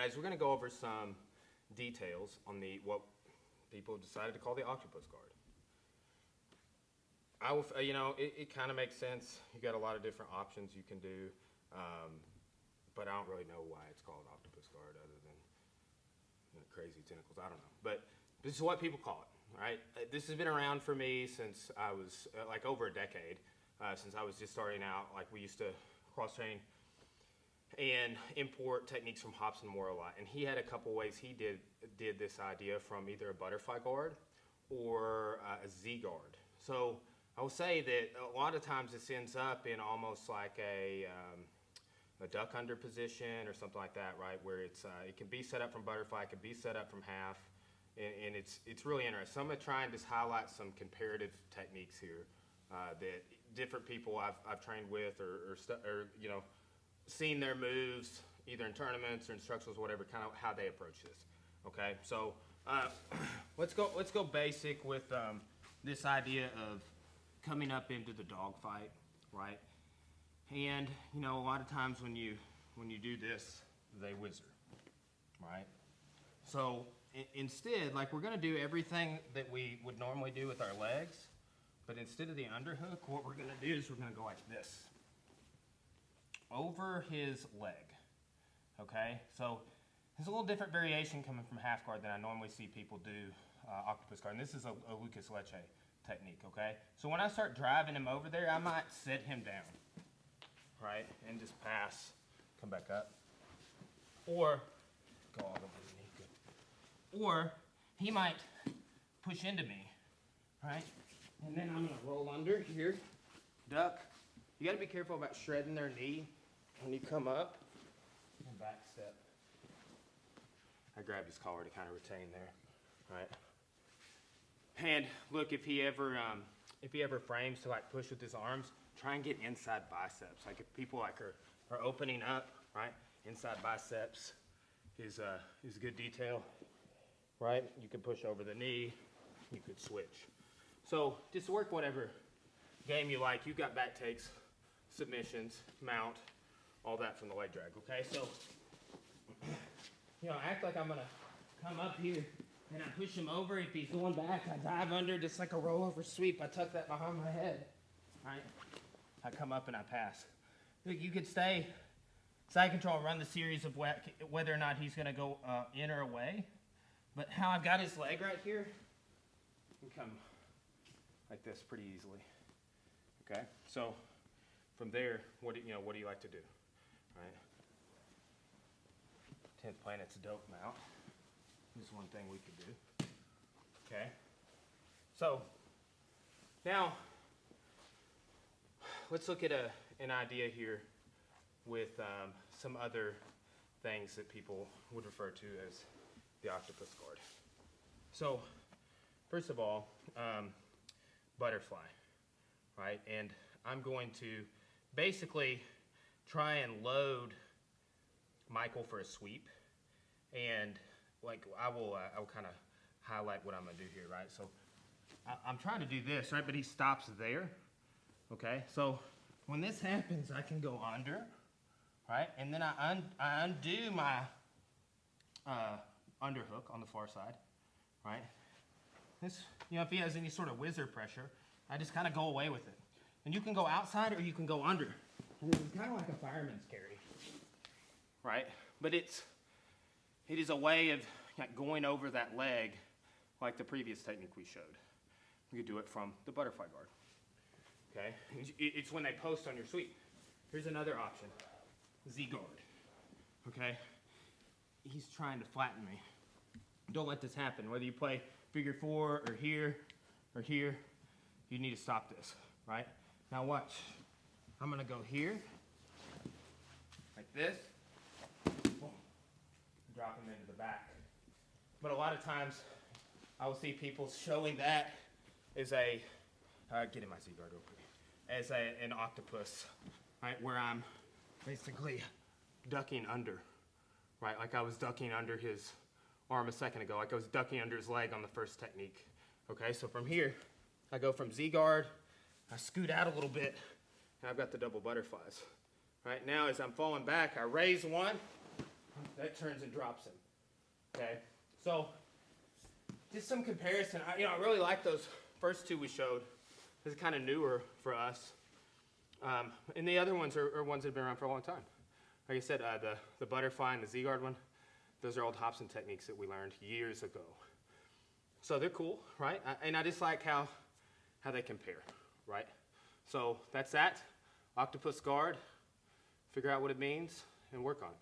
guys, we're going to go over some details on what people have decided to call the Octopus Guard. It kind of makes sense. You got a lot of different options you can do, but I don't really know why it's called Octopus Guard other than crazy tentacles. I don't know, but this is what people call it. Right? This has been around for me since I was like over a decade, since I was just starting out. Like we used to cross train and import techniques from Robson Moura a lot. And he had a couple ways he did this idea from either a butterfly guard or a Z guard. So I will say that a lot of times this ends up in almost like a duck under position or something like that, right? Where it can be set up from butterfly, it can be set up from half, and it's really interesting. So I'm gonna try and just highlight some comparative techniques here that different people I've trained with or seen their moves either in tournaments or instructionals, whatever, kind of how they approach this. Okay, so let's go basic with this idea of coming up into the dogfight, right? And a lot of times when you do this, they whizzer, right? So instead, like we're gonna do everything that we would normally do with our legs, but instead of the underhook, what we're gonna do is we're gonna go like this. Over his leg, okay? So there's a little different variation coming from half guard than I normally see people do octopus guard. And this is a Lucas Leite technique, okay? So when I start driving him over there, I might set him down, right? And just pass, come back up. Or go all the way to the knee, good. Or he might push into me, right? And then I'm gonna roll under here, duck. You gotta be careful about shredding their knee when you come up and back step. I grabbed his collar to kind of retain there, right? And look, if he ever frames to like push with his arms, try and get inside biceps. Like if people like are opening up, right? Inside biceps is a good detail, right? You can push over the knee, you could switch. So just work whatever game you like. You've got back takes, submissions, mount, all that from the leg drag, okay? So, act like I'm gonna come up here and I push him over. If he's going back, I dive under just like a rollover sweep. I tuck that behind my head, right? I come up and I pass. Look, you could stay side control and run the series of whether or not he's gonna go in or away. But how I've got his leg right here, you can come like this pretty easily, okay? So, from there, what do you like to do, right? 10th Planet's a dope mount. This is one thing we could do, okay? So, now, let's look at an idea here with some other things that people would refer to as the Octopus Guard. So, first of all, butterfly, right? And I'm going to basically try and load Michael for a sweep, and like I will kind of highlight what I'm gonna do here, right? So I'm trying to do this, right? But he stops there, okay? So when this happens, I can go under, right? And then I undo my underhook on the far side, right? This, if he has any sort of whizzer pressure, I just kind of go away with it. And you can go outside or you can go under. And this is kind of like a fireman's carry, right? But it is a way of going over that leg like the previous technique we showed. You could do it from the butterfly guard, okay? It's when they post on your sweep. Here's another option, Z guard, okay? He's trying to flatten me. Don't let this happen. Whether you play figure 4 or here, you need to stop this, right? Now watch. I'm gonna go here, like this, boom, drop him into the back. But a lot of times, I will see people showing that as a, get in my Z guard real quick, as an octopus, right? Where I'm basically ducking under, right? Like I was ducking under his arm a second ago, like I was ducking under his leg on the first technique. Okay, so from here, I go from Z guard, I scoot out a little bit, and I've got the double butterflies. Right now, as I'm falling back, I raise one, that turns and drops him. Okay, so just some comparison. I really like those first two we showed. This is kind of newer for us. And the other ones are ones that have been around for a long time. Like I said, the butterfly and the Z-guard one, those are old Robson techniques that we learned years ago. So they're cool, right? And I just like how they compare, right? So that's that. Octopus Guard. Figure out what it means and work on it.